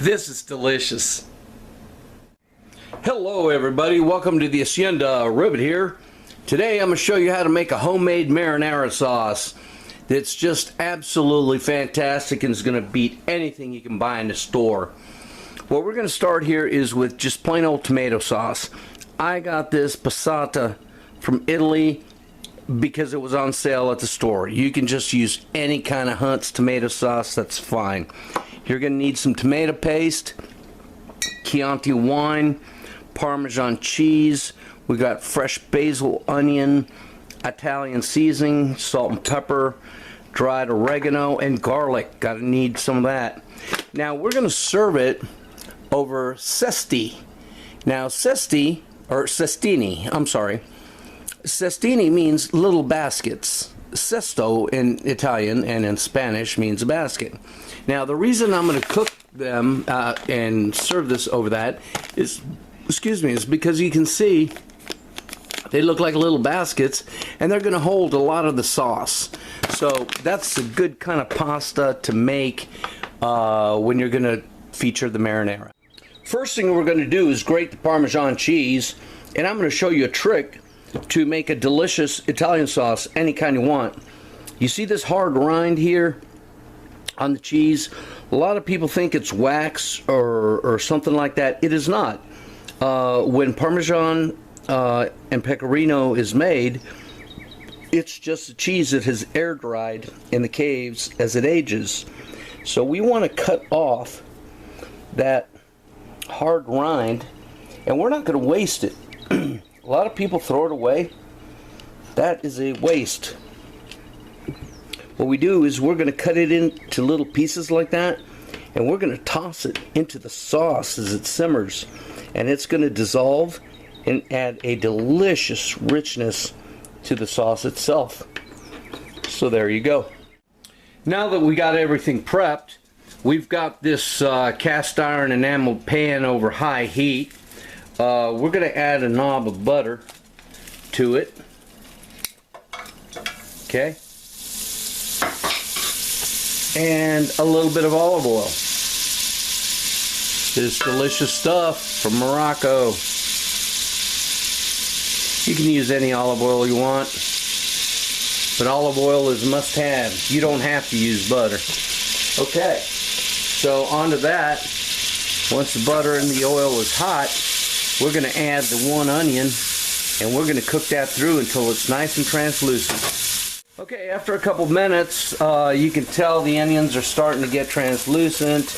This is delicious. Hello everybody, welcome to the Hacienda Ribbit here. Today I'm going to show you how to make a homemade marinara sauce that's just absolutely fantastic and is going to beat anything you can buy in the store. What we're going to start here is with just plain old tomato sauce. I got this passata from Italy because it was on sale at the store. You can just use any kind of Hunt's tomato sauce, that's fine. You're going to need some tomato paste, Chianti wine, Parmesan cheese. We got fresh basil, onion, Italian seasoning, salt and pepper, dried oregano, and garlic. Got to need some of that. Now we're going to serve it over cesti. Now cestini, cestini means little baskets. Cesto in Italian and in Spanish means a basket. Now the reason I'm going to cook them and serve this over that is, is because you can see they look like little baskets and they're going to hold a lot of the sauce. So that's a good kind of pasta to make when you're going to feature the marinara. First thing we're going to do is grate the Parmesan cheese, and I'm going to show you a trick to make a delicious Italian sauce any kind you want. You see this hard rind here on the cheese? A lot of people think it's wax or something like that. It is not. When Parmesan and Pecorino is made, it's just a cheese that has air dried in the caves as it ages. So we want to cut off that hard rind, and we're not going to waste it. A lot of people throw it away. That is a waste. What we do is we're going to cut it into little pieces like that, and we're going to toss it into the sauce as it simmers, and it's going to dissolve and add a delicious richness to the sauce itself. So there you go. Now that we got everything prepped, we've got this cast iron enamel pan over high heat. We're going to add a knob of butter to it. Okay. And a little bit of olive oil. This delicious stuff from Morocco. You can use any olive oil you want, but olive oil is a must-have. You don't have to use butter. Okay, so onto that, once the butter and the oil is hot, we're going to add the one onion, and we're going to cook that through until it's nice and translucent. Okay, after a couple minutes, you can tell the onions are starting to get translucent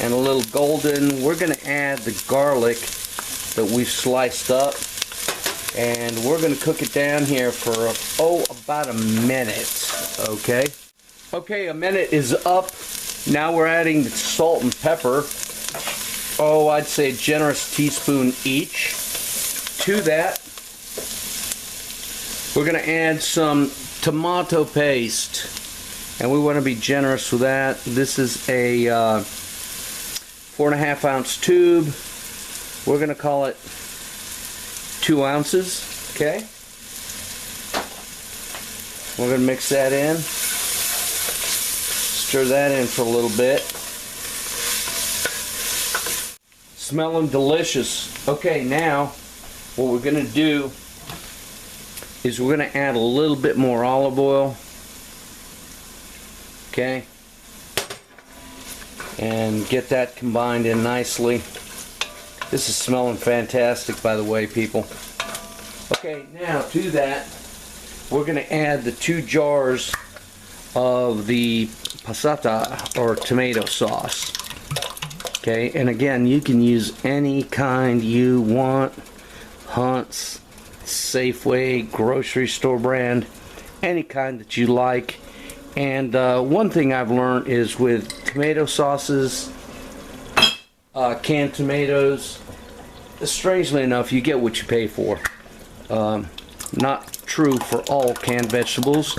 and a little golden. We're going to add the garlic that we've sliced up, and we're going to cook it down here for about a minute. Okay, a minute is up. Now we're adding the salt and pepper. I'd say a generous teaspoon each. To that, we're going to add some tomato paste, and we want to be generous with that. This is a 4.5 ounce tube. We're going to call it 2 ounces. Okay, we're going to mix that in, stir that in for a little bit. Smelling delicious. Okay, now what we're going to do is we're going to add a little bit more olive oil. Okay, and get that combined in nicely. This is smelling fantastic, by the way, people. Okay, now to that, we're going to add the 2 jars of the passata or tomato sauce. Okay, and again, you can use any kind you want. Hunt's, Safeway, grocery store brand, any kind that you like. And one thing I've learned is with tomato sauces, canned tomatoes, strangely enough, you get what you pay for. Not true for all canned vegetables,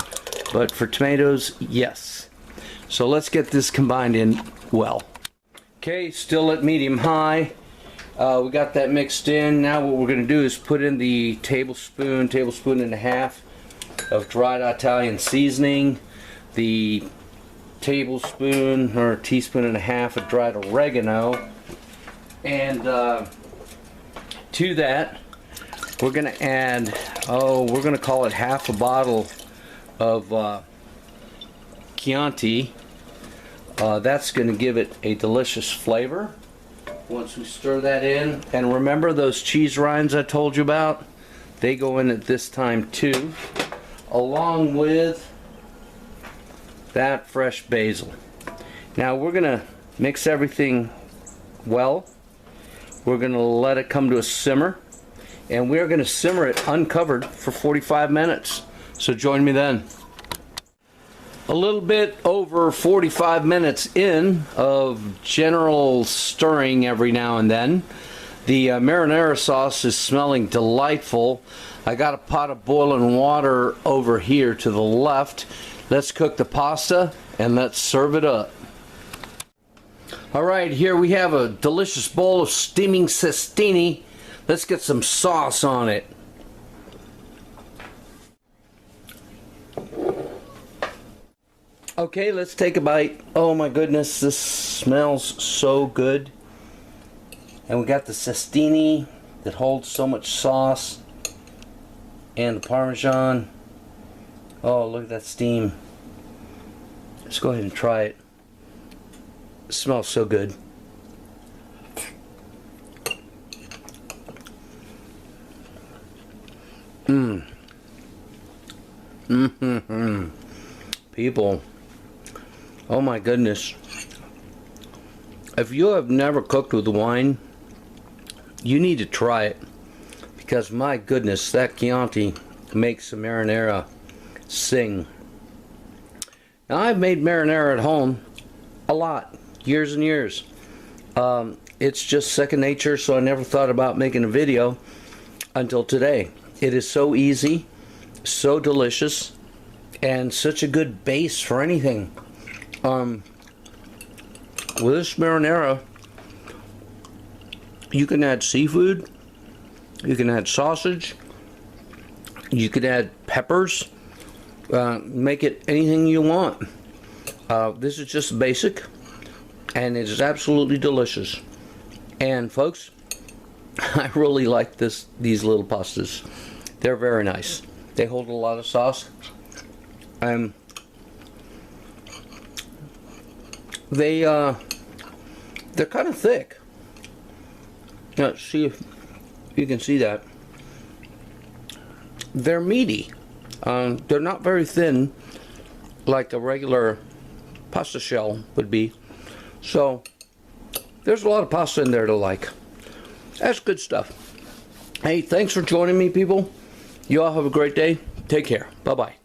but for tomatoes, yes. So let's get this combined in well. Okay, still at medium high. We got that mixed in. Now what we're going to do is put in the tablespoon and a half of dried Italian seasoning, the tablespoon or a teaspoon and a half of dried oregano, and to that we're going to add, we're going to call it half a bottle of Chianti. That's going to give it a delicious flavor once we stir that in. And remember those cheese rinds I told you about? They go in at this time too, along with that fresh basil. Now we're going to mix everything well. We're going to let it come to a simmer, and we're going to simmer it uncovered for 45 minutes. So join me then. A little bit over 45 minutes in of general stirring every now and then. The marinara sauce is smelling delightful. I got a pot of boiling water over here to the left. Let's cook the pasta and let's serve it up. Alright, here we have a delicious bowl of steaming cestini. Let's get some sauce on it. Okay, let's take a bite. Oh my goodness, this smells so good. And we got the cestini that holds so much sauce, and the Parmesan. Oh, look at that steam. Let's go ahead and try it. It smells so good. People, oh my goodness. If you have never cooked with wine, you need to try it, because my goodness, that Chianti makes the marinara sing. Now, I've made marinara at home a lot, years and years. It's just second nature, so I never thought about making a video until today. It is so easy, so delicious, and such a good base for anything. With this marinara, you can add seafood, you can add sausage, you can add peppers, make it anything you want. This is just basic, and it is absolutely delicious. And folks, I really like these little pastas. They're very nice. They hold a lot of sauce. They're kind of thick. Let's see if you can see that. They're meaty. They're not very thin like a regular pasta shell would be. So there's a lot of pasta in there to like. That's good stuff. Hey, thanks for joining me, people. You all have a great day. Take care. Bye-bye.